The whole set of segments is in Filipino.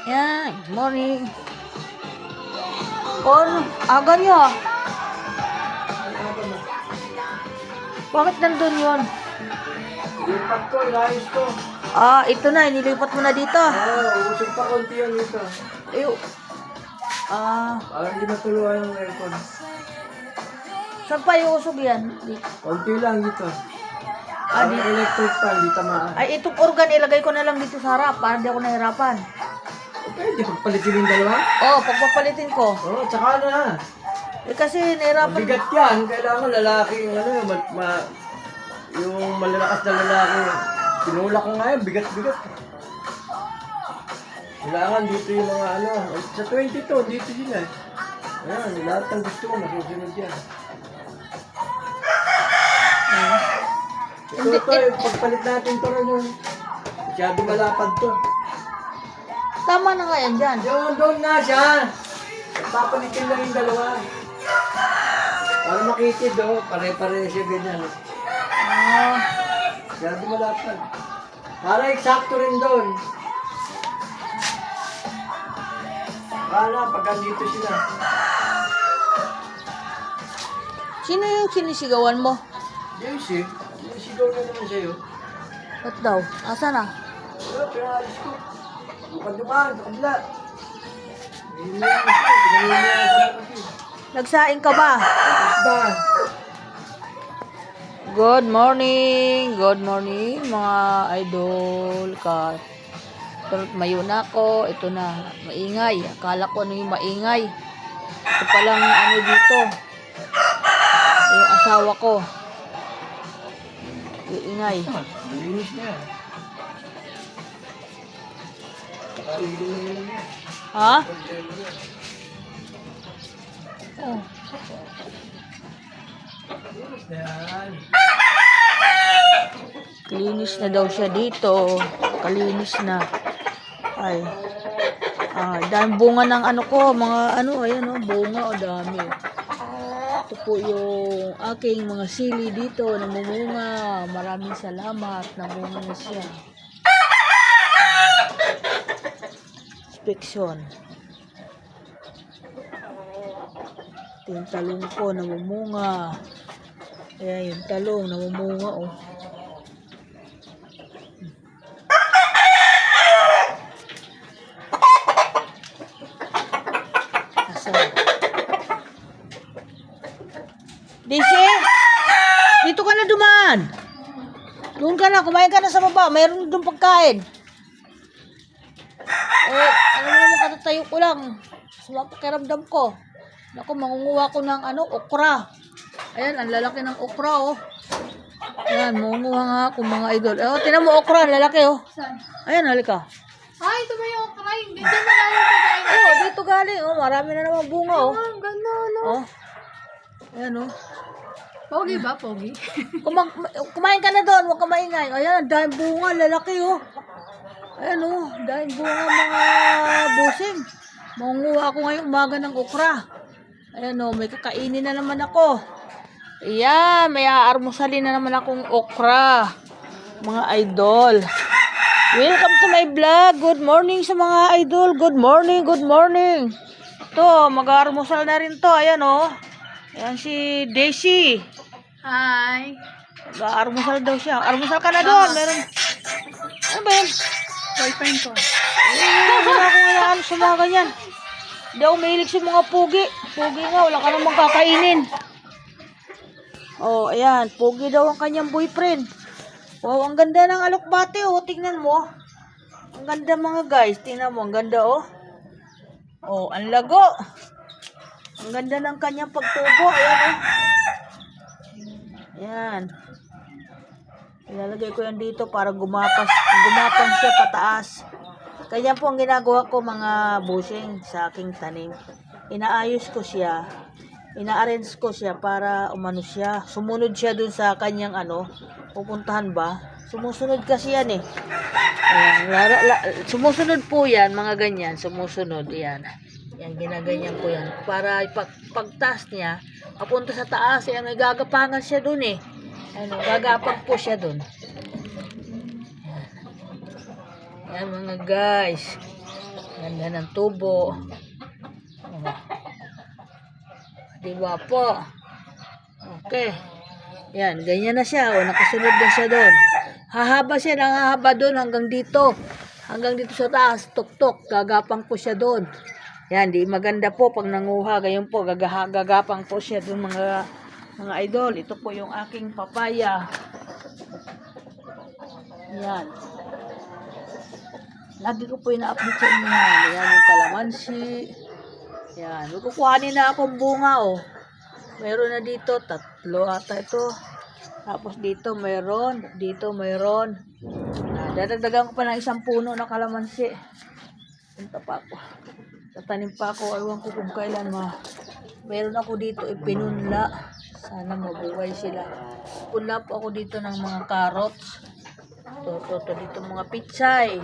Yan, morning. On, aga niyo. Bakit nandun yun? Lipat ko, inayos ko. Ito na, inilipat mo na dito. Usog pa konti yan dito. Ew. Parang hindi matuluan yung aircon. Saan pa yung usog yan? Konti lang dito. Di- Parang electric fan, di tamaan. Ay, itong organ, ilagay ko na lang dito sa harap para di ako nahirapan. Pwede pagpalitin yung dalawa? Pagpapalitin ko. Tsaka na. Kasi nahirapan. Bigat yan. Kailangan lalaki yung yung malalakas na lalaki. Tinulak ko nga yan, bigat-bigat. Kailangan dito yung mga sa 22, dito din eh. Ayan, lahat ng gusto ko, masusunod yan. Ito, pagpalit natin to rin yung masyado malapad to. Tama na nga yan dyan. Doon nga siya. Papalitin lang yung dalawa. Para makitid, pare-pare siya ganyan. Masyado malapad. Para eksakto rin doon. Para pag andito sila. Sino yung sinisigawan mo? Daisy, sinisigaw na naman sa'yo. Ba't daw? Asa na? Pinalis ko. Dukan-dukan, sa kabila. Pinangyayari kasi. Nagsaing ka ba? Ba? Good morning mga idol ka. Pero mayo na ako, ito na, maingay. Akala ko ano yung maingay. Ito palang dito. Yung asawa ko. Yung ingay. Malinis na yan. Nakaligo na yun yan. Ha? Oh. Malinis na yan. Kalinis na daw siya dito. Kalinis na. Ay. Dami bunga ng mga ayan bunga dami. Ito po yung aking mga sili dito, namumunga. Maraming salamat, namunga na siya. Inspection. Ito yung talong ko, namumunga. Ayan yung talong, namumunga Daisy, dito ka na dumaan. Doon ka na, kumain ka na sa baba. Mayroon doon pagkain. Ano naman katatayo ko lang. Sa pakiramdam ko. Naku, mangunguha ko ng okra. Ayan, ang lalaki ng okra, Ayan, mangunguha nga ako mga idol. Tinan mo okra, ang lalaki, Saan? Ayan, halika. Ito ba yung okra? Hindi na galing pagkain. Dito galing, Marami na naman bunga, Gano'n, Ayan, Pogi ba? Pogi? Kumain ka na doon, huwag ka maingay. Ayan, dahil bunga, lalaki, Ayan, dahil bunga mga busing. Mangunguha ako ngayong umaga ng okra. Ayan, may kakainin na naman ako. Ayan, may aarmusalin na naman akong okra. Mga idol. Welcome to my vlog. Good morning sa mga idol. Good morning, good morning. Ito, mag-aarmusal na rin to. Ayan, Ayan si Daisy. Hi. Mag-aarmusal daw siya. Armusal ka na doon. Meron. Ano ba yan? Boyfriend ko. Wala akong inaan sa mga ganyan. Hindi ako mahilig sa mga pugi. Pugi nga, wala ka namang kakainin. Ayan. Pugi daw ang kanyang boyfriend. Wow, ang ganda ng alokbate, tingnan mo. Ang ganda mga guys. Tingnan mo, ang ganda, ang lago. Ang ganda ng kanyang pagtubo. Ayan, Ayan. Ilalagay ko yan dito para gumapang siya pataas. Kaya po ang ginagawa ko mga busing sa aking tanim. Inaayos ko siya. Ina-arrange ko siya para siya. Sumunod siya dun sa kanyang pupuntahan ba? Sumusunod kasi yan Ayan. Sumusunod po yan, mga ganyan. Sumusunod, yan. Yan, ginaganyan ko yan. Para pagtaas niya, papunta sa taas, may gagapangan siya dun gagapang po siya dun. Yan mga guys. Ganda ng tubo. Oh. Diba po? Okay. Yan, ganyan na siya. O, nakasunod na siya doon. Hahaba siya, hahaba doon hanggang dito. Hanggang dito sa taas, tuktok. Gagapang po siya doon. Yan, di maganda po pag nanguha. Gayon po, gagapang po siya doon mga idol. Ito po yung aking papaya. Yan. Lagi ko po ina-update sa inyo yan. Yan yung kalamansi. Yan. Kukuhanin na akong bunga, oh. Meron na dito, 3 ata ito. Tapos dito mayroon, dito mayroon. Dadagdagan ko pa ng 1 puno na kalamansi. Punta pa ako. Tatanim pa ako, ewan ko kung kailan meron ako dito ipinunla. Sana mabuhay sila. Punla po ako dito ng mga carrots. Ito dito mga pitsay.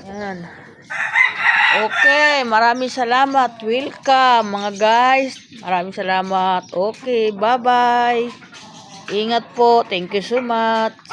Yan. Okay, maraming salamat. Welcome mga guys. Maraming salamat. Okay, bye-bye. Ingat po. Thank you so much.